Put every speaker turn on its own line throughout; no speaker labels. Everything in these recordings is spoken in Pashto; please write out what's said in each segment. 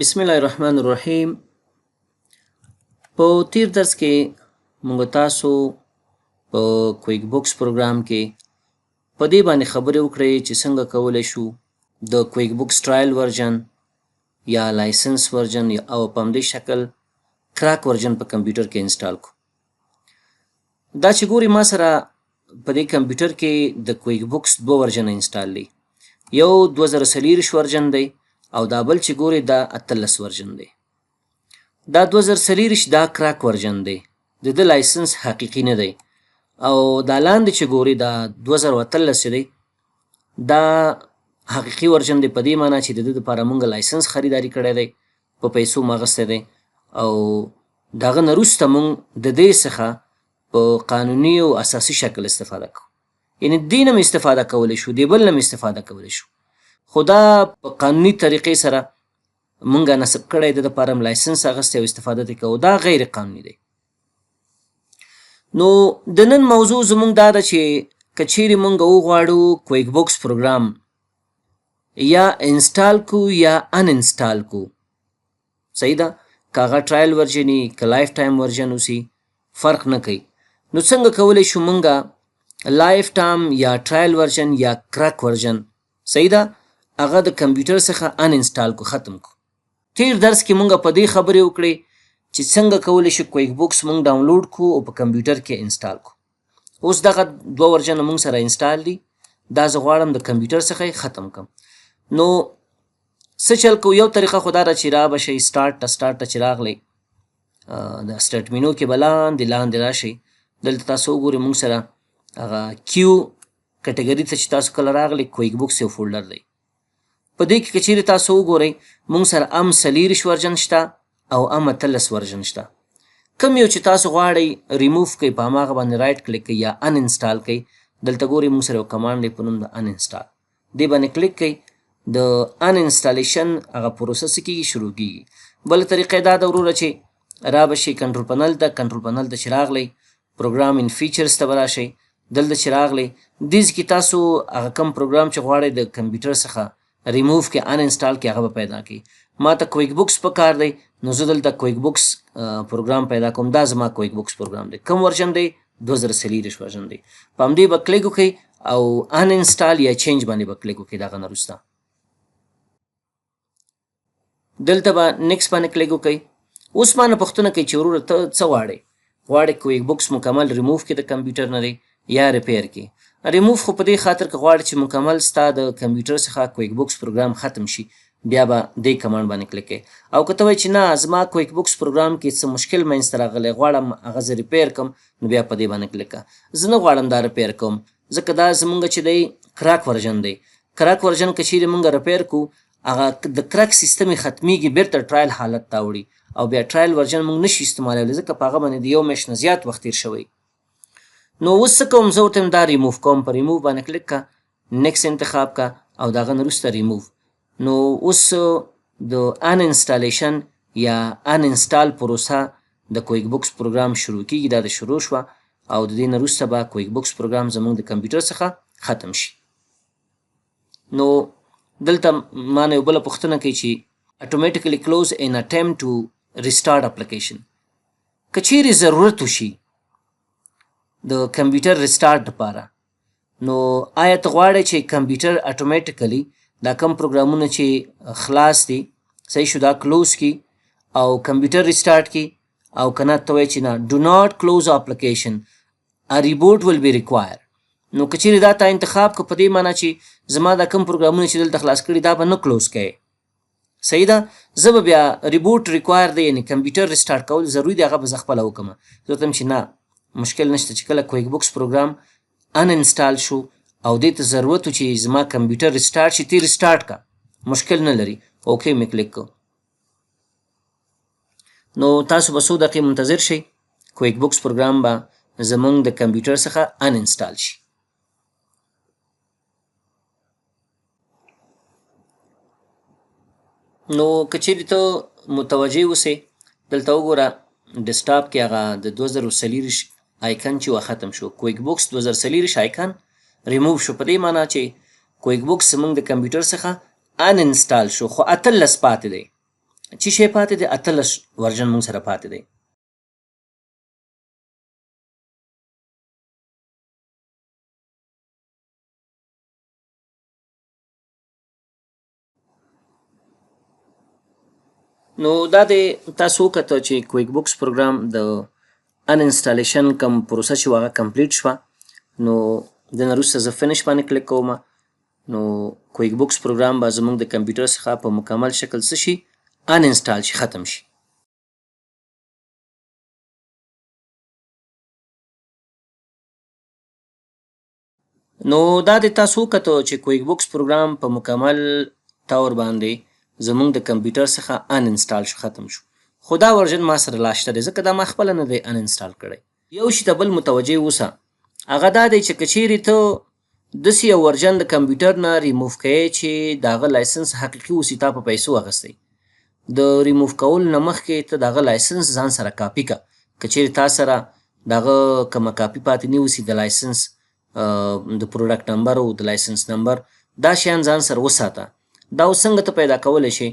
بسم الله الرحمن الرحیم. په تیر درس کې موږ تاسو په کویک بوکس پروګرام کې په دې باندې خبرې وکړې چې څنګه کولی شو د کویک بوکس ټرایل ورژن یا لایسنس ورژن او په همدې شکل کراک ورژن په کمپیوټر کې انسټال کو. دا چې ګوري ما سره په دې کمپیوټر کې د کویک بوکس دوه ورژن انسټال دي. یو 2023 ورژن دی او دا بل چې ګوري دا 18 ورژن دی. دا 2023 دا کراک ورژن دی، د د لایسنس حقیقي نه دی. او دا لاندې چې ګوري دا 2013 دی دا حقیقي ورژن دی، په دې معنی چې د دې لپاره موږ لایسنس خریداري کړی دی، په پیسو مو اخیستی دی او د هغه نه وروسته موږ د دې څخه په قانوني او اساسي شکل استفاده کوو. یعنې دې نه مې استفاده کولی شو، دې بل نه مې استفاده کولی شو، خو دا په قانوني طریقې سره مونږه نصب کړی د دپاره م لایسنس اخیستی او استفاده ترې کوو. دا غیر قانوني دی. نو د نن موضوع زمونږ دا ده چې که چیرې مونږ وغواړو کویک بوکس پروګرام یا انسټال کو یا ان انسټال کو، صحیح ده، که هغه ټرایل ورژن وي که لایف ټایم ورژن اوسي فرق نه کوي. نو څنګه کولی شو مونږه لایف ټایم یا ټرایل ورژن یا کراک ورژن، صحیح ده، هغه د کمپیوټر څخه ان انسټال کو، ختم کو. تیر درس کې مونږ په دې خبرې وکړې چې څنګه کولی شو کویک بوکس مونږ ډاونلوډ کو او په کمپیوټر کې انسټال کو. اوس دغه دوه ورژنه مونږ سره انسټال دي، دا زه غواړم د کمپیوټر څخه یې ختم کړم. نو څه چل کوو؟ یو طریقه خو دا ده چې را به شئ سټارټ ته چې راغلی د سټارټ مینو کې به لاندې راشئ. دلته تاسو وګورئ مونږ سره هغه کیو کټګري ته چې تاسو کله راغلی کویک بوکس یو فولډر دی. په دې کې که چیرې تاسو وګورئ مونږ سره ام 24 ورژن شته او ام 18 ورژن شته. کوم یو چې تاسو غواړئ ریموف کړئ په هماغه باندې رایټ کلیک کړئ یا ان انسټال کړئ. دلته ګورئ مونږ سره یو کمانډ دی په نوم د ان انسټال، دې باندې کلیک کړئ. د ان انسټالیشن هغه پروسه څه کېږي، شروع کېږي. بله طریقه یې دا ده وروره چې را به شئ کنټرول پنل ته چې راغلی پروګرام ان فیچرز ته به راشئ. دلته چې راغلی دیز کې تاسو هغه کوم پروګرام چې غواړئ د کمپیوټر څخه ریموف کې ان انسټال کې هغه به پیدا کړي. ما ته کویک بوکس په کار دی، نو زه دلته کویک بوکس پروګرام پیدا کوم. دا زما کویک بوکس پروګرام دی. کوم ورژن دی؟ 2023 ورژن دی. په همدې به کلیک وکړئ او ان انسټال یا چینج باندې به کلیک وکړئ. دغه نه وروسته دلته به نیکس باندې کلیک وکړئ. اوس ما نه پوښتنه کوي چې وروره ته څه غواړې کویک بوکس مکمل ریموف کې د کمپیوټر نه دی یا ریپیر کې؟ ریموف خو په دې خاطر که غواړې چې مکمل ستا د کمپیوټر څخه کویک بوکس پروګرام ختم شي بیا به دې کمانډ باندې کلیک کوې. او که ته وایې چې نه زما کویک بوکس پروګرام کې څه مشکل منځته راغلی، غواړم هغه زه ریپیر کړم، نو بیا په دې باندې کلیک کړه. زه نه غواړم دا ریپیر کوم ځکه دا زمونږ چې دی کراک ورژن دی. کراک ورژن که چیرې مونږ ریپیر کړو هغه د کراک سیستم یې ختمیږي، بیرته ټرایل حالت ته وړي او بیا ټرایل ورژن مونږ نشي استعمالولی ځکه په هغه باندې د یو میاشت نه زیات وخت تېر شوی. نو اوس څه کوم؟ زه ورته دا ریموف کوم. په ریموف باندې کلیک کړه، نیکس انتخاب کړه او د هغه نه وروسته ریموف. نو اوس د ان انسټالیشن یا ان انسټال پروسه د کویک بوکس پروګرام شروع کېږي. دا د شروع شوه او د دې نه وروسته به کویک بوکس پروګرام زموږ د کمپیوټر څخه ختم شي. نو دلته ما نه یو بله پوښتنه کوي چې اتوماتیکلی کلوز ان اټمپټ ټو ریسټارټ اپلیکیشن. که چیرې ضرورت وشي د کمپیوټر ریسټارټ لپاره، نو آیا ته غواړې چې کمپیوټر اتوماتیکلی دا کم پروګرامونه چې خلاص دي صحیح شو دا کلوز کی او کمپیوټر ریسټارټ کی، او که نه ته وایې چې نه ډو ناټ کلوز اپلیکیشن ا ریبوټ ول بی ریکوایر. نو که چیرې دا تا انتخاب که په دې معنی چې زما دا کم پروګرامونه چې دلته خلاص کړي دا به نه کلوز کوې، صحیح ده، زه به بیا ریبوټ ریکوایر دی یعنې کمپیوټر ریسټارټ کول ضروري دی، هغه به زه خپله وکړم. زه ورته چې نه مشکل نشته چې کله کویک بوکس پروګرام ان انسټال شو او دې ته ضرورت و چې زما کمپیوټر ریسټارټ شي، تی ریسټارټ کا، مشکل نه لري. اوکې مې کلیک کړو. نو تاسو به څو دقیقې منتظر شئ، کویک بوکس پروګرام به زموږ د کمپیوټر څخه ان انسټال شي. نو که چیرې ته متوجه اوسې دلته وګوره ډیسکټاپ کې هغه د 2023 آیکن چې ختم شو، کویک بوکس 2023 آیکن ریموو شو. په دې معنی چې کویک بوکس زموږ د کمپیوټر څخه ان انسټال شو، خو 18 پاتې دی. چې شی پاتې دی 18 ورژن موږ سره پاتې دی. نو دا د تاسو وکتل چې کویک بوکس پروګرام د ان انسټالیشن کوم پروسه چې هغه کمپلیټ شوه. نو د نه وروسته زه فینش باندې کلیک کوم. نو کویک بوکس پروګرام به زموږ د کمپیوټر څخه په مکمل شکل څه شي ان انسټال شي، ختم شي. نو دا د تاسو وکتل چې کویک بوکس پروګرام په مکمل طور باندې زموږ د کمپیوټر څخه ان انسټال شو، ختم شو. خو دا ورژن ما سره لا شته دی ځکه دا ما خپله نه دی ان انسټال کړی. یو شي ته بل متوجه اوسه، هغه دا دی چې که چیرې ته داسې یو ورژن د کمپیوټر نه ریموف کوې چې د هغه لایسنس حقیقي اوسي، تا په پیسو اخیستی، د ریموف کولو نه مخکې ته د هغه لایسنس ځان سره کاپي که. که چیرې تا سره د هغه کومه کاپي پاتې نه اوسي د لایسنس، د پروډکټ نمبر او د لایسنس نمبر، دا شیان ځان سره وساته. دا اوس څنګه ته پیدا کولی شي؟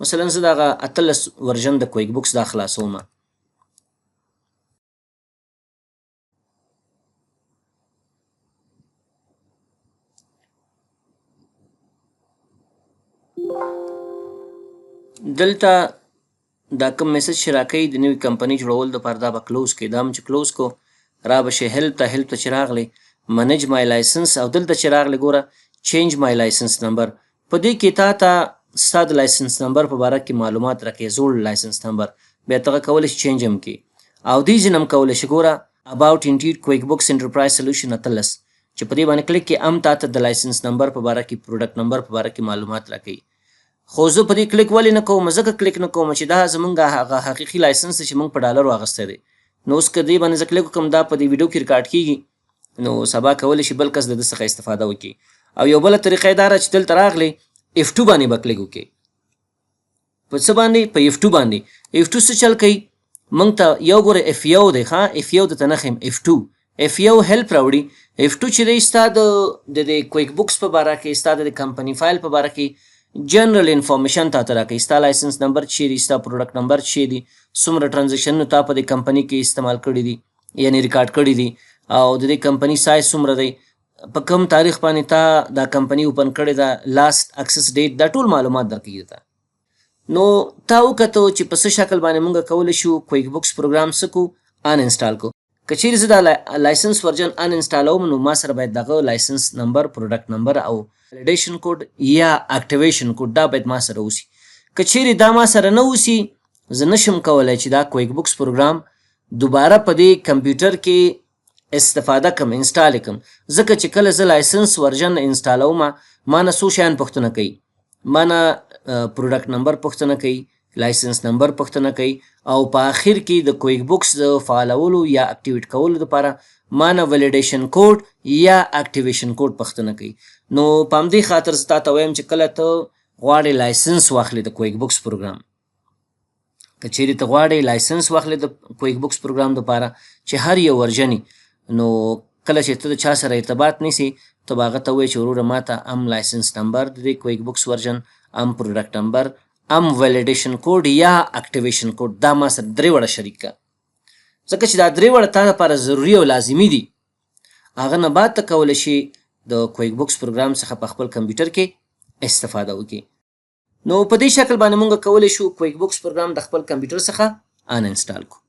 مثلا زه د هغه 18 ورژن د کویک بوکس دا خلاصوم. دلته دا کوم میسج چې راکوي د نوې کمپنۍ جوړولو دپاره دا به کلوز کړي. دا هم چې کلوز کو را به شي هیلپ ته چې راغلی منیج مای لایسنس، او دلته چې راغلی ګوره چینج مای لایسنس نمبر. په دې کې تا ته ستا د لایسنس نمبر په باره کې معلومات راکوي، زوړ لایسنس نمبر. بیا ته هغه کولی شي چینج هم کړي، او دې ځینې هم کولی شي ګوره اباوټ انډیډ کویک بوکس انټرپرایز سلوشن 18 چې په دې باندې کلیک کې هم تا ته د لایسنس نمبر په باره کې، پروډکټ نمبر په باره کې معلومات راکوي. خو زه په دې کلیک ولې نه کوم؟ ځکه کلیک نه کوم چې دا زموږ هغه حقیقي لایسنس دی چې موږ په ډالرو اخیستی دی. نو اوس که دې باندې زه کلیک وکړم دا په دې ویډیو کې ریکارډ کېږي، نو سبا کولی شي بل کس د ده څخه استفاده وکړي. او یو بله طریقه یې دا ده چې دلته راغلی F2 باندې به کلیک وکړي. په څه باندې؟ په F2 باندې. F2 څه چل کوي؟ موږ ته یو ګوره F1 دی، ښه F1 درته نښیم F2 هیلپ راوړي. F2 چې دی ستا د کویک بوکس په باره کې، ستا د کمپنۍ فایل په باره کې جنرال انفارمیشن تا ته راکوي. ستا لایسنس نمبر چې دی، ستا پروډکټ نمبر چې دی، څومره ټرانزیکشنونه تا په دې کمپنۍ کې استعمال کړي دي یعنې ریکارډ کړي دي، او د دې کمپنۍ سایز څومره دی، په کوم تاریخ باندې تا دا کمپنۍ اوپن کړې ده، لاست اکسس ډیټ، دا ټول معلومات درکوي درته. نو تا وکتو چې په څه شکل باندې موږ کولی شو کویک بوکس پروګرام څه کو؟ ان انسټال کو. که چیرې زه دا لایسنس ورژن ان انسټالوم نو ما سره باید دغه لایسنس نمبر، پروډکټ نمبر او ویلیډیشن کوډ یا اکټیویشن کوډ دا باید ما سره اوسي. که چیرې دا ما سره نه اوسي، زه نشم کولی چې دا کویک بوکس پروګرام دوباره په دې کمپیوټر کې استفاده کم، انسټال کم. ځکه چې کله زه لایسنس ورژن انسټالوم ما نه څو شیان پوښتنه کوي. ما نه پروډکټ نمبر پوښتنه کوي، لایسنس نمبر پوښتنه کوي، او په آخر کې د کویک بوکس د فعالولو یا اکټیویټ کولو دپاره ما نه ویلیډیشن کوډ یا اکټیویشن کوډ پوښتنه کوي. نو په همدې خاطر زه تا ته وایم چې کله ته غواړې لایسنس واخلې د کویک بوکس پروګرام، که چیرې ته غواړې لایسنس واخلې د کویک بوکس پروګرام دپاره چې هر یو ورژني، نو کله چې ته د چا سره ارتباط نیسي، ته به هغه ته وایې چې وروره ما ته ام لایسنس نمبر د دې کویک بوکس ورژن، ام پروډکټ نمبر، ام ویلیډیشن کوډ یا اکټیویشن کوډ، دا ما سره 3 وړه شریک کړه. ځکه چې دا 3 وړه تا لپاره ضروري او لازمي دي. هغه نه بعد ته کولی شي د کویک بوکس پروګرام څخه په خپل کمپیوټر کې استفاده وکړي. نو په دې شکل باندې موږ کولی شو کویک بوکس پروګرام د خپل کمپیوټر څخه ان انسټال کړو.